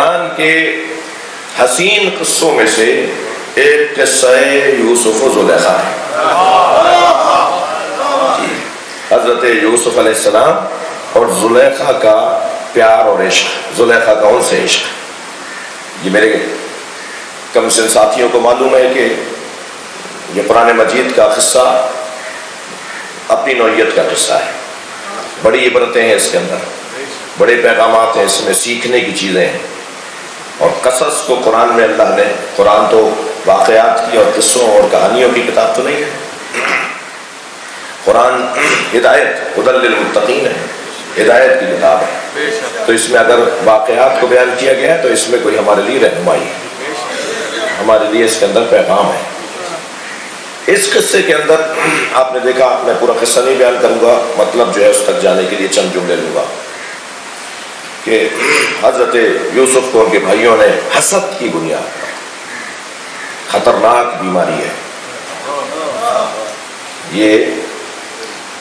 قرآن کے حسین قصوں میں سے ایک قصہ یوسف و زلیخا ہے. حضرت یوسف علیہ السلام اور زلیخا کا پیار اور عشق. زلیخا کا ان سے عشق. یہ میرے کم سن ساتھیوں کو معلوم ہے کہ یہ قرآن مجید کا قصہ اپنی نوعیت کا قصہ ہے. بڑی عبرتیں ہیں اس کے اندر, بڑے پیغامات ہیں اس میں, سیکھنے کی چیزیں ہیں. اور قصص کو قرآن میں اللہ نے, قرآن تو واقعات کی اور قصوں اور کہانیوں کی کتاب تو نہیں ہے. قرآن ہدایت ہدی للمتقین ہے, ہدایت کی کتاب ہے. تو اس میں اگر واقعات کو بیان کیا گیا ہے تو اس میں کوئی ہمارے لیے رہنمائی ہے, ہمارے لیے اس کے اندر پیغام ہے. اس قصے کے اندر آپ نے دیکھا, میں پورا قصہ نہیں بیان کروں گا, مطلب جو ہے اس تک جانے کے لیے چند جملے لوں گا کہ حضرت یوسف کو ان کے بھائیوں نے حسد کی بنیاد پر, خطرناک بیماری ہے یہ,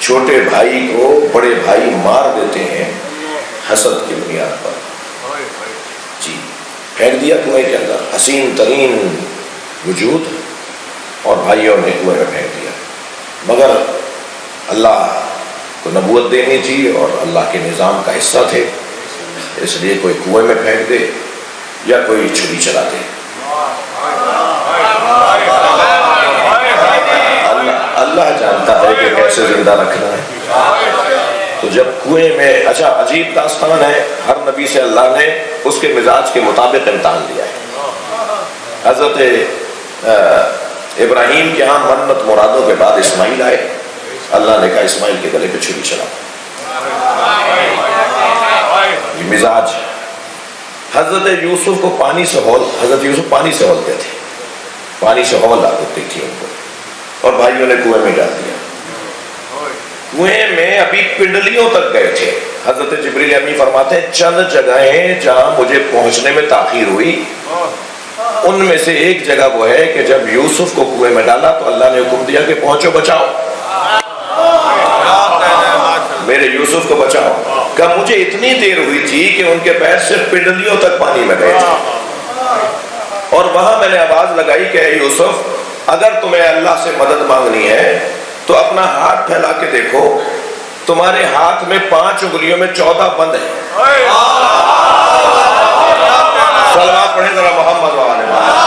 چھوٹے بھائی کو بڑے بھائی مار دیتے ہیں حسد کی بنیاد پر. جی, پھینک دیا کنویں کے اندر, حسین ترین وجود, اور بھائیوں نے کنویں میں پھینک دیا. مگر اللہ کو نبوت دینی تھی اور اللہ کے نظام کا حصہ تھے, اس لیے کوئی کنویں میں پھینک دے یا کوئی چھری چلا دے, اللہ جانتا ہے کہ کیسے زندہ رکھنا ہے. تو جب کنویں میں, اچھا عجیب داستان ہے, ہر نبی سے اللہ نے اس کے مزاج کے مطابق امتحان لیا ہے. حضرت ابراہیم کے ہاں منت مرادوں کے بعد اسماعیل آئے, اللہ نے کہا اسماعیل کے گلے پہ چھری چلا. یہ مزاج. حضرت یوسف کو پانی سے ہول, حضرت یوسف پانی سے ہولتے تھے, پانی سے ہول ہوتی تھی ان کو, اور بھائیوں نے کنویں میں ڈال دیا. کنویں میں ابھی پنڈلیوں تک گئے تھے. حضرت جبریل امی فرماتے ہیں چند جگہیں جہاں مجھے پہنچنے میں تاخیر ہوئی, ان میں سے ایک جگہ وہ ہے کہ جب یوسف کو کنویں میں ڈالا تو اللہ نے حکم دیا کہ پہنچو, بچاؤ میرے یوسف کو بچاؤ. کہ مجھے اتنی دیر ہوئی تھی کہ ان کے پیر صرف پنڈلیوں تک پانی میں گئے تھے, اور وہاں میں نے آواز لگائی کہ اے یوسف, اگر تمہیں اللہ سے مدد مانگنی ہے تو اپنا ہاتھ پھیلا کے دیکھو, تمہارے ہاتھ میں 5 انگلیوں میں 14 بند ہیں. صلوات پڑھیں ذرا محمد وآلہ محمد.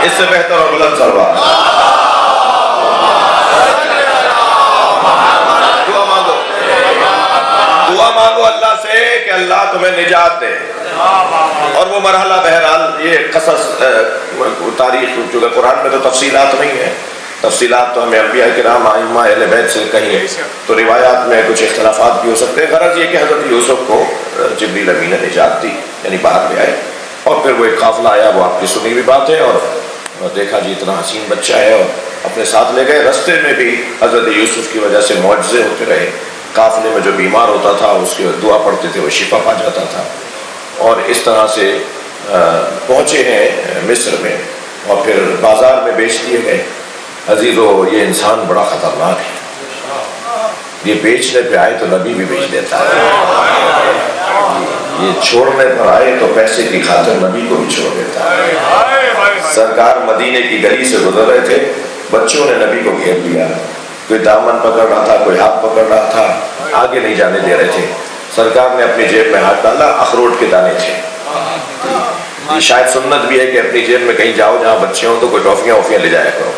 اس سے بہتر اور بلند صلوات. دعا مانگو اللہ سے کہ اللہ تمہیں نجات دے. اور وہ مرحلہ, بہرحال یہ قصص تاریخ, چونکہ قرآن میں تو تفصیلات نہیں ہیں, تفصیلات تو ہمیں انبیاء کرام ائمہ اہل بیت سے کہیں, تو روایات میں کچھ اختلافات بھی ہو سکتے ہیں. غرض یہ کہ حضرت یوسف کو جبریل امین نے نجات دی, یعنی باہر لے آئے, اور پھر وہ ایک قافلہ آیا, وہ آپ کی سنی ہوئی بات ہے, اور دیکھا جی اتنا حسین بچہ ہے, اور اپنے ساتھ لے گئے. رستے میں بھی حضرت یوسف کی وجہ سے معجزے ہوتے رہے. قافلے میں جو بیمار ہوتا تھا اس کی دعا پڑھتے تھے, وہ شفا پا جاتا تھا, اور اس طرح سے پہنچے ہیں مصر میں, اور پھر بازار میں بیچ دیے گئے. عزیزو, یہ انسان بڑا خطرناک ہے, یہ بیچنے پہ آئے تو نبی بھی بیچ دیتا ہے, یہ چھوڑنے پر آئے تو پیسے کی خاطر نبی کو بھی چھوڑ دیتا ہے. سرکار مدینے کی گلی سے گزر رہے تھے, بچوں نے نبی کو گھیر لیا, کوئی دامن پکڑ رہا تھا, کوئی ہاتھ پکڑ رہا تھا, آگے نہیں جانے دے رہے تھے. سرکار نے اپنی جیب میں ہاتھ ڈالا, اخروٹ کے دانے تھے. شاید سنت بھی ہے کہ اپنی جیب میں کہیں جاؤ جہاں بچے ہوں تو کوئی ٹافیاں وافیاں لے جایا کرو.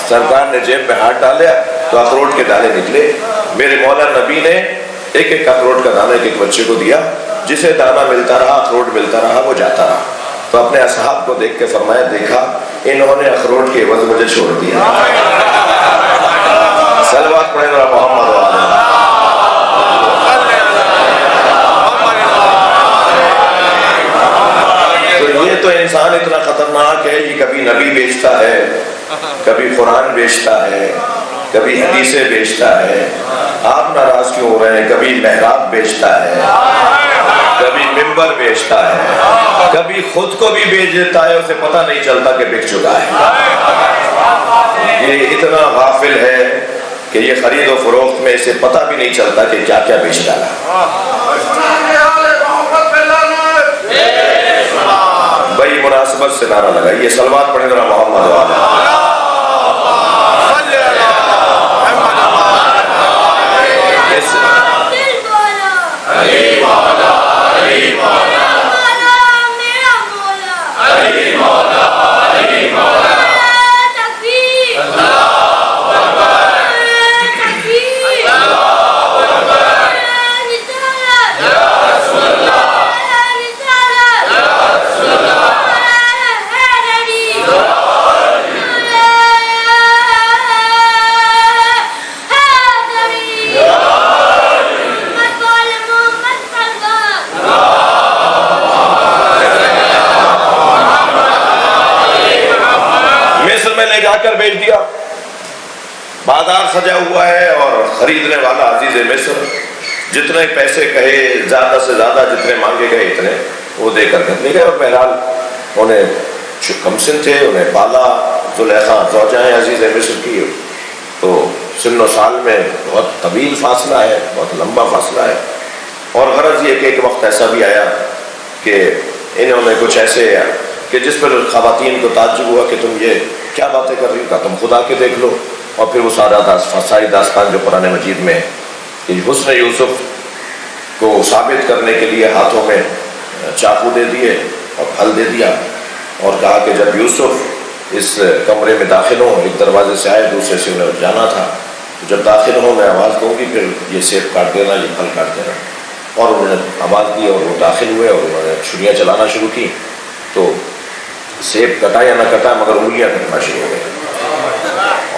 سرکار نے جیب میں ہاتھ ڈالیا تو اخروٹ کے دانے نکلے. میرے مولا نبی نے ایک ایک اخروٹ کا دانہ ایک بچے کو دیا, جسے دانہ ملتا رہا, اخروٹ ملتا رہا, وہ جاتا رہا. تو اپنے اصحاب کو دیکھ کے فرمایا, دیکھا انہوں نے اخروٹ کے عوض مجھے چھوڑ دیا. صلوات پڑھیں ذرا محمد وآلہ. تو یہ تو انسان اتنا خطرناک ہے, یہ کبھی نبی بیچتا ہے, کبھی قرآن بیچتا ہے, کبھی حدیثیں بیچتا ہے. آپ ناراض کیوں ہو رہے ہیں؟ کبھی محراب بیچتا ہے, کبھی ممبر بیچتا ہے, کبھی خود کو بھی بیچ دیتا ہے, اسے پتہ نہیں چلتا کہ بک چکا ہے. یہ اتنا غافل ہے کہ یہ خرید و فروخت میں اسے پتہ بھی نہیں چلتا کہ کیا کیا بیچ ڈالا. بھائی مناسبت سے نعرہ لگائیے، صلوات پڑھیں ذرا محمد وعلی. بیچ دیا. بازار سجا ہوا ہے اور خریدنے والا عزیز مصر جتنے پیسے کہے زیادہ سے زیادہ جتنے مانگے گئے اتنے وہ دے کر گھر لے گئے. اور بہرحال انہیں کمسن تھے، انہیں پالا. زلیخا زوجہ ہیں عزیز مصر کی، تو سن و سال میں بہت طویل فاصلہ ہے، بہت لمبا فاصلہ ہے. اور غرض یہ کہ ایک وقت ایسا بھی آیا کہ انہوں نے کچھ ایسے کہ جس پر خواتین کو تعجب ہوا کہ تم یہ کیا باتیں کر رہی ہو، کہا تم خدا کے دیکھ لو. اور پھر وہ ساری داستان جو قرآن مجید میں کہ حسن یوسف کو ثابت کرنے کے لیے ہاتھوں میں چاقو دے دیے اور پھل دے دیا اور کہا کہ جب یوسف اس کمرے میں داخل ہوں، ایک دروازے سے آئے دوسرے سے انہیں جانا تھا، جب داخل ہوں میں آواز دوں گی پھر یہ سیب کاٹ دینا، یہ پھل کاٹ دینا. اور انہوں نے آواز دی اور وہ داخل ہوئے اور انہوں نے چھریاں چلانا شروع کی. تو سیب کٹا یا نہ کٹا مگر انگلیاں کٹنا شروع ہو گئی.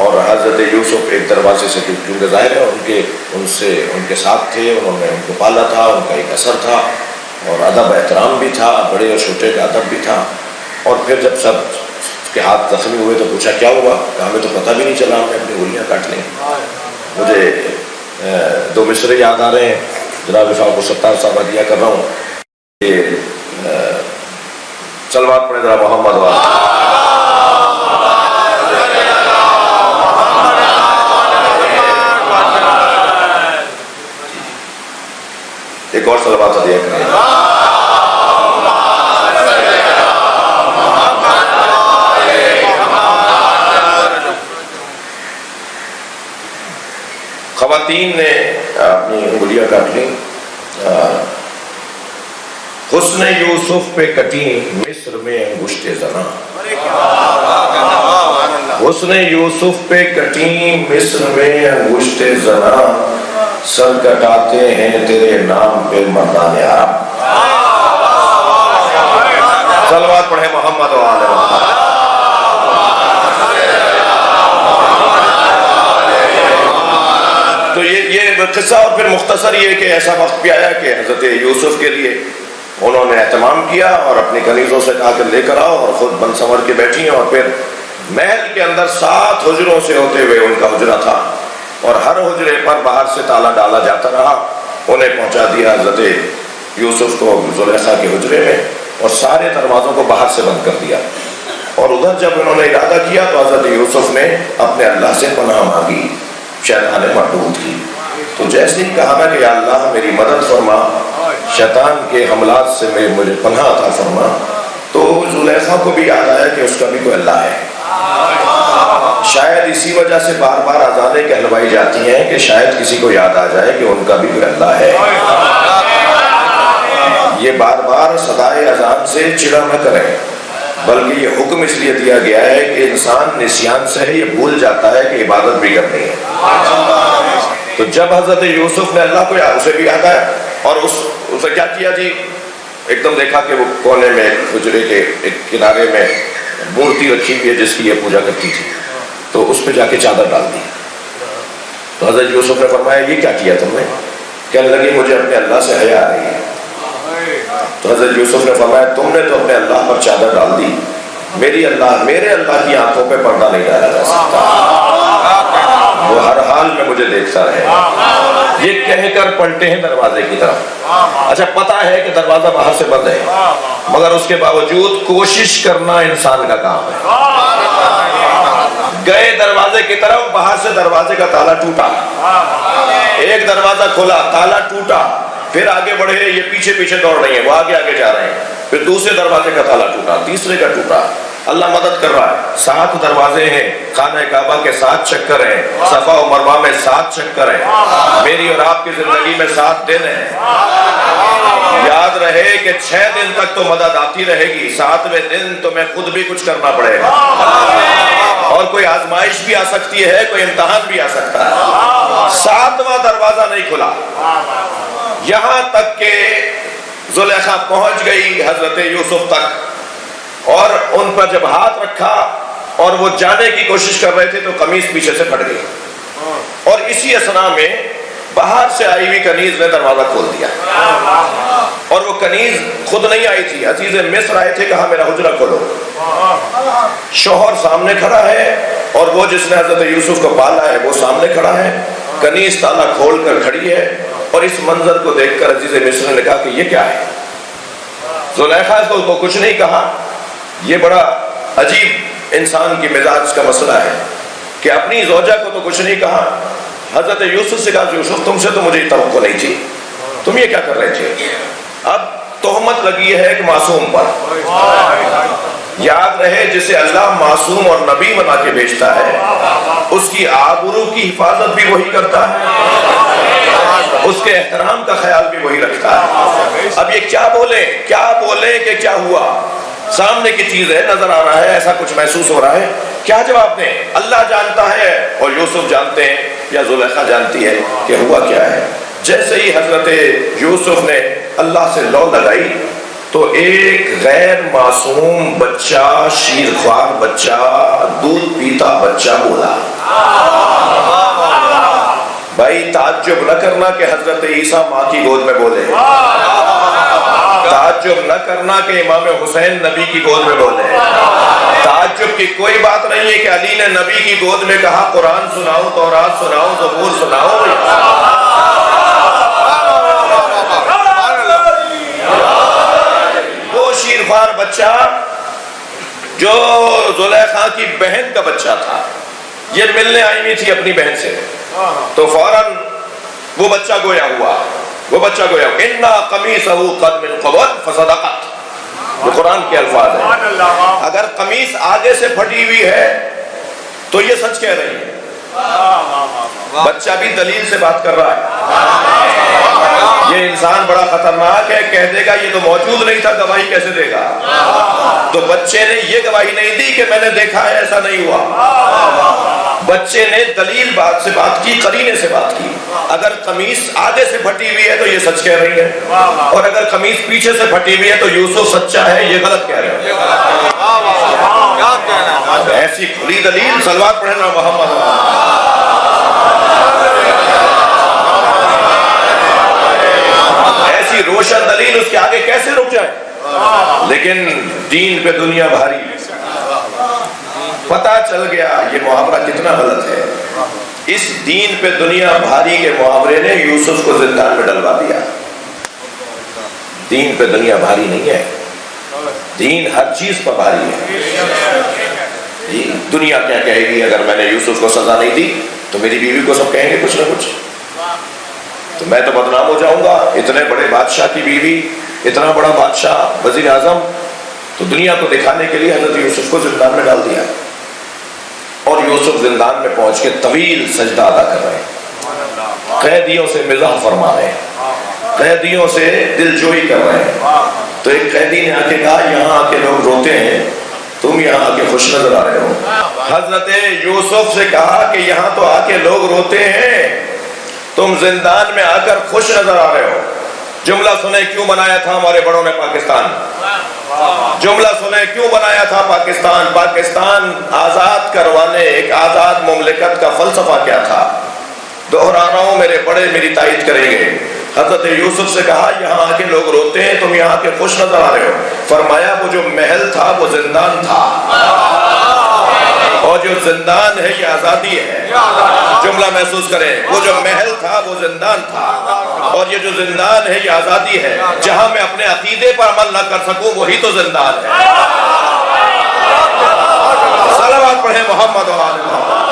اور حضرت یوسف ایک دروازے سے کیونکہ ظاہر ہے ان کے ساتھ تھے، انہوں نے ان کو پالا تھا، ان کا ایک اثر تھا اور ادب احترام بھی تھا، بڑے اور چھوٹے کا ادب بھی تھا. اور پھر جب سب کے ہاتھ زخمی ہوئے تو پوچھا کیا ہوا، کہ ہمیں تو پتہ بھی نہیں چلا، ہم نے اپنی انگلیاں کاٹ لیں. مجھے دو مصرے یاد آ رہے ہیں، جناب فاروق ستار صاحب دیا کر رہا ہوں. یہ صلوات پڑھیں ذرا محمد وعلی. ایک اور صلوات دیا کریں. خواتین نے اپنی انگلیاں کاٹ لیں. حسن یوسف پہ کٹی مصر میں انگشت زنا. حسن یوسف پہ کٹی مصر میں انگشت زنا، سر کٹاتے ہیں تیرے نام پہ مردان عرب. صلوات پڑھیں محمد وعلی محمد. تو یہ قصہ. اور پھر مختصر یہ کہ ایسا وقت بھی آیا کہ حضرت یوسف کے لیے انہوں نے اہتمام کیا اور اپنی کنیزوں سے کہا کہ لے کر آؤ، اور خود بن سنور کے بیٹھی ہیں. اور پھر محل کے اندر 7 حجروں سے ہوتے ہوئے ان کا حجرہ تھا اور ہر حجرے پر باہر سے تالا ڈالا جاتا رہا. انہیں پہنچا دیا حضرت یوسف کو زلیخا کے حجرے میں اور سارے دروازوں کو باہر سے بند کر دیا. اور ادھر جب انہوں نے ارادہ کیا تو حضرت یوسف نے اپنے اللہ سے پناہ مانگی شیطان مردود کی. تو جیسے ہی کہا نا کہ یا اللہ میری مدد فرما، شیطان کے حملات سے مجھے پناہ عطا فرما، تو زلیخا کو بھی یاد آیا کہ اس کا بھی کوئی اللہ ہے. شاید اسی وجہ سے بار بار اذانیں کہلوائی جاتی ہیں کہ شاید کسی کو یاد آ جائے کہ ان کا بھی کوئی اللہ ہے. یہ بار بار صدائے اذان سے چڑا نہ کریں، بلکہ یہ حکم اس لیے دیا گیا ہے کہ انسان نسیان سے یہ بھول جاتا ہے کہ عبادت بھی کرنی ہے. تو جب حضرت یوسف نے اللہ کو اسے بھی یاد آیا اور اسے کیا کیا جی، ایک دم دیکھا کہ وہ کونے میں حجرے کے ایک کنارے میں مورتی رکھی ہوئی ہے جس کی یہ پوجا کرتی تھی، تو اس پہ جا کے چادر ڈال دی. تو حضرت یوسف نے فرمایا یہ کیا کیا تم نے؟ کہنے لگی مجھے اپنے اللہ سے حیا آ رہی ہے. تو حضرت یوسف نے فرمایا تم نے تو اپنے اللہ پر چادر ڈال دی، میرے اللہ کی آنکھوں پہ پردہ نہیں ڈالا جا سکتا، وہ ہر حال میں مجھے دیکھتا رہے. یہ کہہ کر پلٹے ہیں دروازے کی طرف. اچھا پتا ہے کہ دروازہ باہر سے بند ہے، مگر اس کے باوجود کوشش کرنا انسان کا کام ہے. گئے دروازے کی طرف، باہر سے دروازے کا تالا ٹوٹا، ایک دروازہ کھلا، تالا ٹوٹا، پھر آگے بڑھے، یہ پیچھے پیچھے دوڑ رہی ہیں، وہ آگے آگے جا رہے ہیں، پھر دوسرے دروازے کا تالا ٹوٹا، تیسرے کا ٹوٹا، اللہ مدد کر رہا ہے، 7 دروازے ہیں، خانہ کعبہ کے 7 چکر ہیں، صفا و مروہ میں 7 چکر ہیں، میری اور آپ کی زندگی میں 7 دن ہیں۔ یاد رہے کہ 6 دن تک تو مدد آتی رہے گی، 7ویں دن تمہیں خود بھی کچھ کرنا پڑے گا، اور کوئی آزمائش بھی آ سکتی ہے، کوئی امتحان بھی آ سکتا ہے۔ 7واں دروازہ نہیں کھلا، یہاں تک کہ زلیخا پہنچ گئی حضرت یوسف تک، اور ان پر جب ہاتھ رکھا اور وہ جانے کی کوشش کر رہے تھے تو قمیص پیچھے سے پھٹ گئی، اور اسی اثنا میں باہر سے آئی ہوئی کنیز نے دروازہ کھول دیا، اور وہ کنیز خود نہیں آئی تھی، عزیز مصر آئے تھے، کہا میرا حجرہ کھولو۔ شوہر سامنے کھڑا ہے، اور وہ جس نے حضرت یوسف کو پالا ہے وہ سامنے کھڑا ہے، کنیز تالا کھول کر کھڑی ہے، اور اس منظر کو دیکھ کر عزیز مصر نے کہا کہ یہ کیا ہے؟ زلیخا کو کچھ نہیں کہا۔ یہ بڑا عجیب انسان کی مزاج کا مسئلہ ہے کہ اپنی زوجہ کو تو کچھ نہیں کہا، حضرت یوسف سے کہا یوسف تم سے تو مجھے توقع نہیں تھی، تم یہ کیا کر رہے تھے؟ اب تہمت لگی ہے ایک معصوم پر۔ یاد رہے جسے اللہ معصوم اور نبی بنا کے بھیجتا ہے اس کی آبرو کی حفاظت بھی وہی کرتا ہے، اس کے احترام کا خیال بھی وہی رکھتا ہے۔ اب یہ کیا بولے کہ کیا ہوا؟ سامنے کی چیز ہے، نظر آ رہا ہے، ایسا کچھ محسوس ہو رہا ہے، کیا جواب دیں؟ اللہ جانتا ہے اور یوسف جانتے ہیں یا زلیخا جانتی ہے کہ ہوا کیا ہے۔ جیسے ہی حضرت یوسف نے اللہ سے لو لگائی تو ایک غیر معصوم بچہ، شیرخوار بچہ، دودھ پیتا بچہ بولا۔ بھائی تعجب نہ کرنا کہ حضرت عیسیٰ ماں کی گود میں بولے، تعجب نہ کرنا کہ امام حسین نبی کی گود میں بولے، تعجب کی کوئی بات نہیں ہے کہ علی نے نبی کی گود میں کہا قرآن سناؤ، تورات سناؤ، زبور سناؤ۔ وہ شیرخوار بچہ جو زلیخا کی بہن کا بچہ تھا، یہ ملنے آئی ہوئی تھی اپنی بہن سے، تو فوراً وہ بچہ گویا ہوا، اِنَّا قَمِيصَهُ قَدْ مِنْ قَبْلُ فَصَدَقَتْ، یہ قرآن کے الفاظ ہیں۔ اگر قمیص آگے سے پھٹی ہوئی ہے تو یہ سچ کہہ رہی ہے۔ بچہ بھی دلیل سے بات کر رہا ہے۔ یہ انسان بڑا خطرناک ہے، کہہ دے گا یہ تو موجود نہیں تھا، گواہی کیسے دے گا؟ تو بچے نے یہ گواہی نہیں دی کہ میں نے دیکھا ہے، ایسا نہیں ہوا۔ بچے نے دلیل بات سے بات کی، قرینے سے بات کی۔ اگر قمیص آگے سے پھٹی ہوئی ہے تو یہ سچ کہہ رہی ہے، اور اگر قمیص پیچھے سے پھٹی ہوئی ہے تو یوسف سچا ہے، یہ غلط کہہ رہے ہیں۔ ایسی کھلی دلیل، صلوات پڑھنا محمد۔ ایسی روشن دلیل اس کے آگے کیسے رک جائے؟ لیکن دین پہ دنیا بھاری، پتہ چل گیا یہ محاورہ کتنا غلط ہے۔ اس دین پہ دنیا بھاری کے محاورے نے یوسف کو زندان میں ڈلوا دیا۔ دین پہ دنیا بھاری نہیں ہے، دین ہر چیز پر بھاری ہے۔ دنیا کیا کہے گی اگر میں نے یوسف کو سزا نہیں دی تو میری بیوی کو سب کہیں گے کچھ نہ کچھ، تو میں تو بدنام ہو جاؤں گا۔ اتنے بڑے بادشاہ کی بیوی، اتنا بڑا بادشاہ، وزیر اعظم، تو دنیا کو دکھانے کے لیے حضرت یوسف کو زندان میں ڈال دیا، اور یوسف زندان میں پہنچ کے طویل سجدہ ادا کر رہے ہیں، قیدیوں سے مزاح فرما رہے ہیں، قیدیوں سے دل جوئی کر رہے ہیں۔ تو ایک قیدی نے آ کے کہا یہاں آ کے لوگ روتے ہیں، تم یہاں آ کے خوش نظر آ رہے ہو۔ حضرت یوسف سے کہا کہ یہاں تو آ کے لوگ روتے ہیں، تم زندان میں آ کر خوش نظر آ رہے ہو۔ جملہ سنیں کیوں بنایا تھا ہمارے بڑوں نے پاکستان؟ جملہ سنیں کیوں بنایا تھا پاکستان؟ پاکستان آزاد کروانے، ایک آزاد مملکت کا فلسفہ کیا تھا؟ دہرا رہا ہوں، میرے بڑے میری تائید کریں گے۔ حضرت یوسف سے کہا یہاں آ کے لوگ روتے ہیں، تم یہاں کے خوش نظر آ رہے ہو۔ فرمایا وہ جو محل تھا وہ زندان تھا، اور جو زندان ہے یہ آزادی ہے۔ جملہ محسوس کریں، وہ جو محل تھا وہ زندان تھا، اور یہ جو زندان ہے یہ آزادی ہے۔ جہاں میں اپنے عقیدے پر عمل نہ کر سکوں وہی تو زندان ہے۔ صلوات پڑھیں محمد و آل محمد۔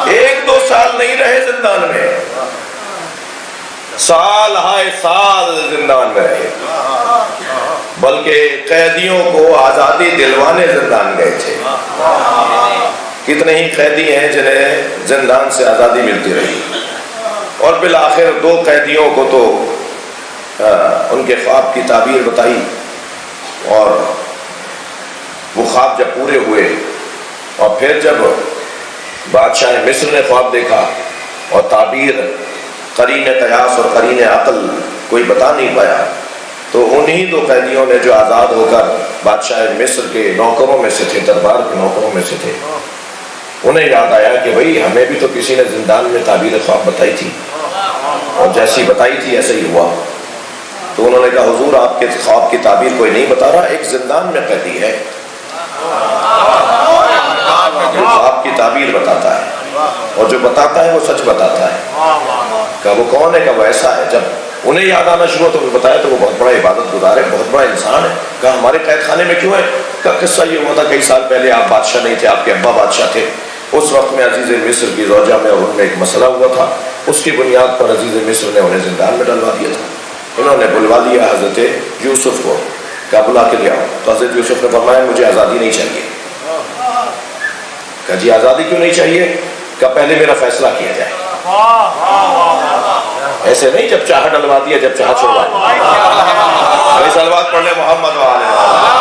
ایک دو سال نہیں رہے زندان میں، سال ہائے سال زندان میں رہے، بلکہ قیدیوں کو آزادی دلوانے زندان گئے تھے۔ کتنے ہی قیدی ہیں جنہیں زندان سے آزادی ملتی رہی، اور بالآخر دو قیدیوں کو تو ان کے خواب کی تعبیر بتائی، اور وہ خواب جب پورے ہوئے اور پھر جب بادشاہ مصر نے خواب دیکھا اور تعبیر قرین قیاس اور قرین عقل کوئی بتا نہیں پایا، تو انہی دو قیدیوں نے جو آزاد ہو کر بادشاہ مصر کے نوکروں میں سے تھے، دربار کے نوکروں میں سے تھے، انہیں یاد آیا کہ بھئی ہمیں بھی تو کسی نے زندان میں تعبیر خواب بتائی تھی، اور جیسی بتائی تھی ایسے ہی ہوا۔ تو انہوں نے کہا حضور آپ کے خواب کی تعبیر کوئی نہیں بتا رہا، ایک زندان میں قیدی ہے جو خواب کی تعبیر بتاتا ہے، اور جو بتاتا ہے وہ سچ بتاتا ہے۔ کہا وہ کون ہے؟ کہا وہ ایسا ہے۔ جب انہیں یاد آنا شروع تو انہیں بتایا تو وہ بہت بڑا عبادت گزار ہے، بہت بڑا انسان ہے۔ کہا ہمارے قید خانے میں کیوں ہے؟ کہا قصہ یہ ہوا تھا کئی سال پہلے آپ بادشاہ نہیں تھے، آپ کے ابا بادشاہ تھے، اس وقت میں عزیز مصر کی زوجہ میں اور ان میں ایک مسئلہ ہوا تھا، اس کی بنیاد پر عزیز مصر نے انہیں زندان میں ڈلوا دیا تھا۔ انہوں نے بلوا لیا حضرت یوسف کو، کہا بلا کے لے آؤ۔ تو حضرت یوسف نے فرمایا مجھے آزادی نہیں چاہیے۔ کہا جی آزادی کیوں نہیں چاہیے؟ کہا پہلے میرا فیصلہ کیا جائے، ایسے نہیں جب چاہا ڈلوا دیا جب چاہا چھوڑوا دیا۔ صلوات پڑھ لیں محمد و آل محمد۔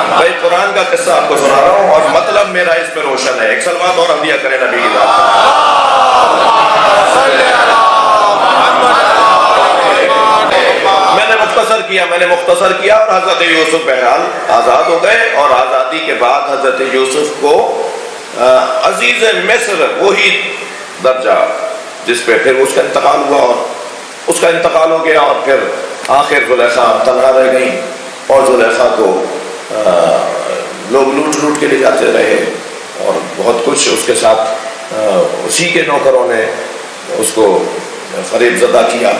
بھائی قرآن کا قصہ آپ کو سنا رہا ہوں اور مطلب میرا اس پہ روشن ہے، ایک صلوات اور عطیہ کریں نبی کی ذات۔ میں نے مختصر کیا اور حضرت یوسف بہرحال آزاد ہو گئے، اور آزادی کے بعد حضرت یوسف کو عزیز مصر وہی درجہ جس پہ پھر اس کا انتقال ہوا، اور اس کا انتقال ہو گیا، اور پھر آخر زلیخا تنہا رہ گئی، اور زلیخا کو لوگ لوٹ لوٹ کے لے جاتے رہے، اور بہت کچھ اس کے ساتھ اسی کے نوکروں نے اس کو فریب زدہ کیا،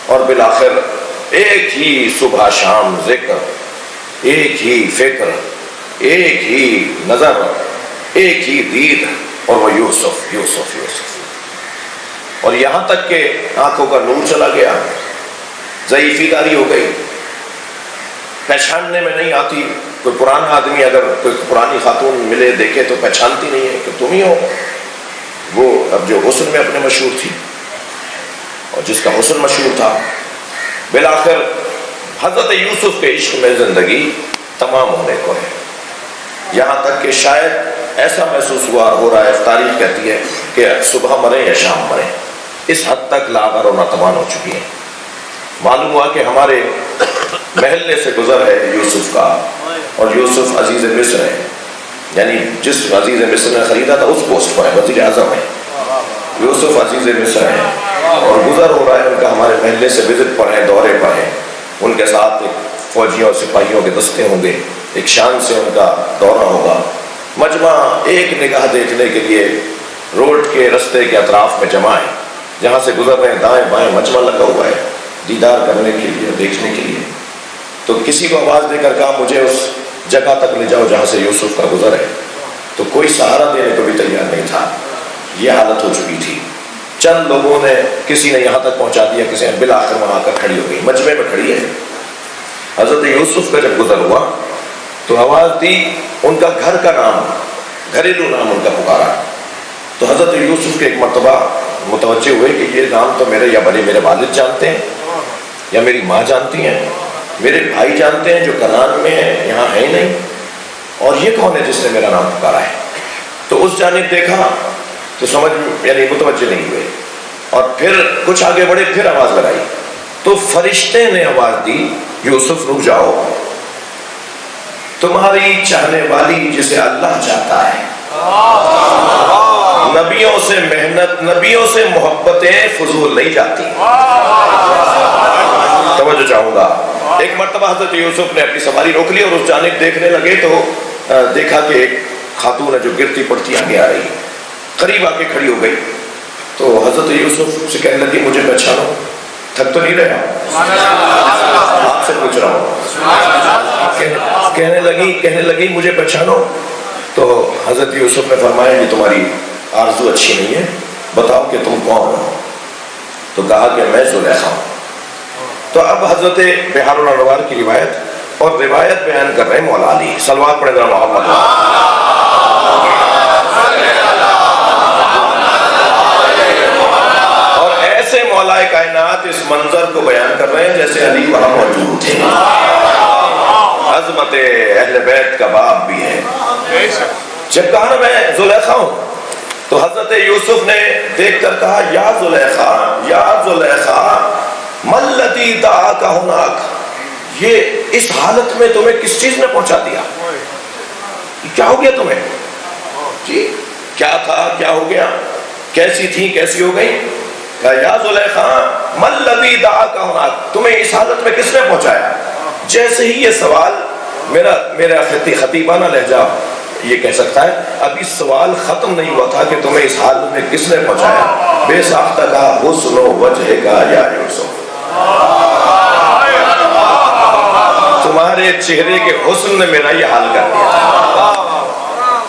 اور بالآخر ایک ہی صبح شام ذکر، ایک ہی فکر، ایک ہی نظر، ایک ہی دید، اور وہ یوسف یوسف یوسف، اور یہاں تک کہ آنکھوں کا نور چلا گیا، ضعیفی داری ہو گئی، پہچاننے میں نہیں آتی۔ کوئی پرانا آدمی اگر کوئی پرانی خاتون ملے دیکھے تو پہچانتی نہیں ہے کہ تم ہی ہو وہ اب جو حسن میں اپنے مشہور تھی، اور جس کا حسن مشہور تھا۔ بالآخر حضرت یوسف کے عشق میں زندگی تمام ہونے کو ہے، یہاں تک کہ شاید ایسا محسوس ہو رہا ہے، تاریخ کہتی ہے کہ صبح مرے یا شام مرے، اس حد تک لاغر و ناتوان ہو چکی ہے۔ معلوم ہوا کہ ہمارے محلے سے گزر ہے یوسف کا، اور یوسف عزیز مصر ہے، یعنی جس عزیز مصر نے خریدا تھا اس پوسٹ پر ہے، وزیر اعظم ہے، یوسف عزیز مصر ہے، اور گزر ہو رہا ہے ان کا ہمارے محلے سے، وزٹ پر ہیں، دورے پر ہیں، ان کے ساتھ فوجیوں اور سپاہیوں کے دستے ہوں گے، ایک شان سے ان کا دورہ ہوگا۔ مجمع ایک نگاہ دیکھنے کے لیے روڈ کے رستے کے اطراف میں جمع ہے، جہاں سے گزر رہے ہیں دائیں بائیں مجمع لگا ہوا ہے دیدار کرنے کے لیے، دیکھنے کے لیے۔ تو کسی کو آواز دے کر کہا مجھے اس جگہ تک لے جاؤ جہاں سے یوسف کا گزر ہے، تو کوئی سہارا دینے کو بھی تیار نہیں تھا، یہ حالت ہو چکی تھی۔ چند لوگوں نے، کسی نے یہاں تک پہنچا دیا، کسی نے بالآخر وہاں کر کھڑی ہو گئی، مجمع میں کھڑی ہے۔ حضرت یوسف کا جب گزر ہوا تو آواز دی، ان کا گھر کا نام، گھریلو نام ان کا پکارا، تو حضرت یوسف کے ایک مرتبہ متوجہ ہوئے کہ یہ نام تو میرے یا بڑے میرے والد جانتے ہیں، یا میری ماں جانتی ہیں، میرے بھائی جانتے ہیں جو کنعان میں ہیں، یہاں ہے ہی نہیں، اور یہ کون ہے جس نے میرا نام پکارا ہے؟ تو اس جانب دیکھا تو سمجھ یعنی متوجہ نہیں ہوئے، اور پھر کچھ آگے بڑھے، پھر آواز لگائی تو فرشتے نے آواز دی، یوسف رک جاؤ، تمہاری چاہنے والی جسے اللہ چاہتا ہے، نبیوں سے محنت، نبیوں سے محبتیں فضول نہیں جاتی۔ توجہ چاہوں گا، ایک مرتبہ حضرت یوسف نے اپنی سواری روک لی اور اس جانب دیکھنے لگے تو دیکھا کہ ایک خاتون ہے جو گرتی پڑتی آگے آ رہی، قریب آ کے کھڑی ہو گئی تو حضرت یوسف سے کہنے لگی مجھے پہچانو، تھک تو نہیں رہا؟ آپ سے پوچھ رہا ہوں۔ کہنے لگی مجھے پہچانو؟ تو حضرت یوسف نے فرمایا یہ تمہاری آرزو اچھی نہیں ہے، بتاؤ کہ تم کون ہو؟ تو کہا کہ میں زلیخا ہوں۔ تو اب حضرت بحار الانوار کی روایت اور روایت بیان کر رہے ہیں مولا علی، صلوات پڑھیں ذرا محمد۔ اور ایسے مولا کائنات اس منظر کو بیان کر رہے ہیں جیسے علی وہاں موجود تھے۔ عظمت اہل بیت کا باب بھی ہے۔ جب کہا نا میں زلیخا ہوں تو حضرت یوسف نے دیکھ کر کہا یا زلیخا یا زلیخا ملتی دعاک ہناک، یہ اس حالت میں تمہیں کس چیز نے پہنچا دیا؟ کیا ہو گیا تمہیں؟ جی کیا تھا، کیا ہو گیا، کیسی تھی، کیسی ہو گئی؟ کہا یا زلیخا ملتی دعاک ہناک، تمہیں اس حالت میں کس نے پہنچایا؟ جیسے ہی یہ سوال میرا خطیبانہ لہجہ یہ کہہ سکتا ہے، ابھی سوال ختم نہیں ہوا تھا کہ تمہیں اس حالت میں کس نے پہنچایا، بے ساختہ کہا حسن وجہ کا یا یوسف، تمہارے چہرے کے حسن نے میرا یہ حال کر دیا۔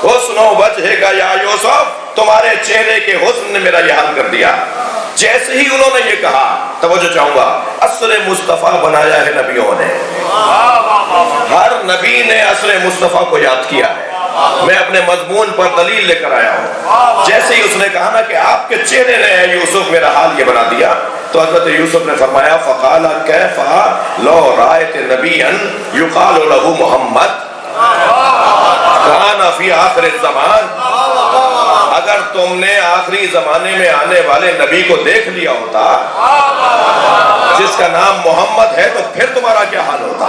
حسن وجہ کا یا یوسف، تمہارے چہرے کے حسن نے میرا یہ حال کر دیا۔ جیسے ہی انہوں نے یہ کہا، توجہ چاہوں گا، عصر مصطفیٰ بنایا ہے نبیوں نے، ہر نبی نے عصر مصطفیٰ کو یاد کیا ہے۔ میں اپنے مضمون پر دلیل لے کر آیا ہوں۔ جیسے ہی اس نے کہا نا کہ آپ کے چہرے نے اے یوسف میرا حال یہ بنا دیا، تو حضرت یوسف نے فرمایا فقال کیف لو رأیت نبیا یقال له محمد کان فی آخر الزمان، اگر تم نے آخری زمانے میں آنے والے نبی کو دیکھ لیا ہوتا جس کا نام محمد ہے تو پھر تمہارا کیا حال ہوتا؟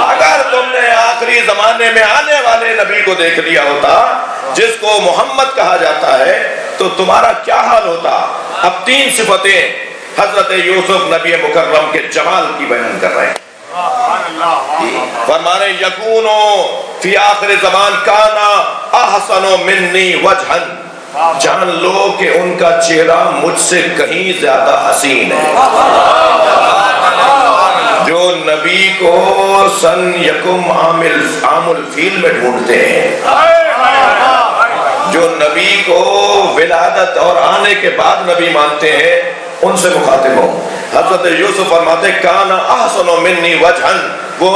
اگر تم نے آخری زمانے میں آنے والے نبی کو دیکھ لیا ہوتا جس کو محمد کہا جاتا ہے تو تمہارا کیا حال ہوتا؟ اب تین صفتیں حضرت یوسف نبی مکرم کے جمال کی بیان کر رہے ہیں۔ فرمانے یکونو فی آخر زمان کانا احسن منی وجہن، جان لو کہ ان کا چہرہ مجھ سے کہیں زیادہ حسین ہے۔ جو نبی کو سن یکم عام الفیل میں ڈھونڈتے ہیں، جو نبی کو ولادت اور آنے کے بعد نبی مانتے ہیں، ان سے مخاطب ہوں۔ حضرت یوسف فرماتے کانا احسن منی وجہن، وہ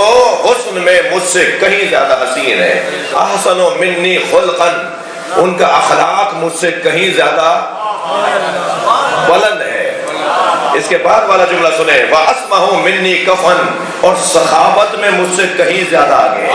حسن میں مجھ سے کہیں زیادہ حسین ہے۔ احسن منی خلقن، ان کا اخلاق مجھ سے کہیں زیادہ بلند ہے۔ اس کے بعد والا جملہ سنیں، وَأَسْمَهُ مِنِّي كَفًا، اور سخاوت میں مجھ سے کہیں زیادہ آگے۔